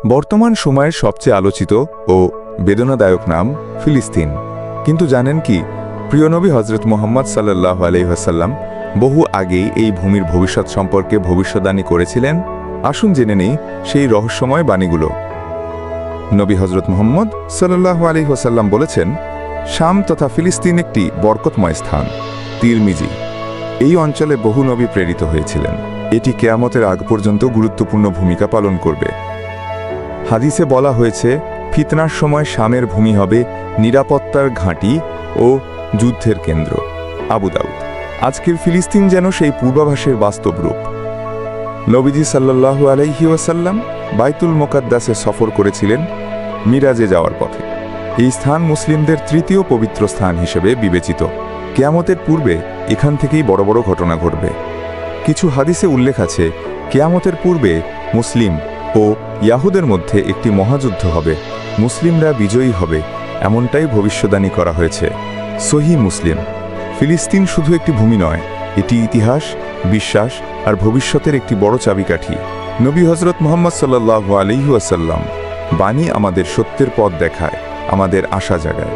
বর্তমান সময়ের সবচেয়ে আলোচিত ও বেদনাদায়ক নাম ফিলিস্তিন। কিন্তু জানেন কি, প্রিয় নবী হজরত মুহাম্মদ সাল্লাল্লাহু আলাইহি ওয়াসাল্লাম বহু আগেই এই ভূমির ভবিষ্যৎ সম্পর্কে ভবিষ্যদ্বাণী করেছিলেন। আসুন জেনে নেই সেই রহস্যময় বাণীগুলো। নবী হজরত মুহাম্মদ সাল্লাল্লাহু আলাইহি ওয়াসাল্লাম বলেছেন, শাম তথা ফিলিস্তিন একটি বরকতময় স্থান, তিরমিজি। এই অঞ্চলে বহু নবী প্রেরিত হয়েছিলেন। এটি কিয়ামতের আগ পর্যন্ত গুরুত্বপূর্ণ ভূমিকা পালন করবে। হাদিসে বলা হয়েছে, ফিতনার সময় শামের ভূমি হবে নিরাপত্তার ঘাঁটি ও যুদ্ধের কেন্দ্র। আবু দাউদ। আজকের ফিলিস্তিন যেন সেই পূর্বাভাসের বাস্তব রূপ। নবীজি সাল্লাল্লাহু আলাইহি ওয়াসাল্লাম বাইতুল মুকাদ্দাসে সফর করেছিলেন মিরাজে যাওয়ার পথে। এই স্থান মুসলিমদের তৃতীয় পবিত্র স্থান হিসেবে বিবেচিত। কিয়ামতের পূর্বে এখান থেকেই বড় বড় ঘটনা ঘটবে। কিছু হাদিসে উল্লেখ আছে, কিয়ামতের পূর্বে মুসলিম ও ইয়াহুদের মধ্যে একটি মহাযুদ্ধ হবে, মুসলিমরা বিজয়ী হবে, এমনটাই ভবিষ্যদ্বাণী করা হয়েছে। সহিহ মুসলিম। ফিলিস্তিন শুধু একটি ভূমি নয়, এটি ইতিহাস, বিশ্বাস আর ভবিষ্যতের একটি বড় চাবিকাঠি। নবী হজরত মুহাম্মদ সাল্লাল্লাহু আলাইহি ওয়াসাল্লাম বাণী আমাদের সত্যের পথ দেখায়, আমাদের আশা জাগায়।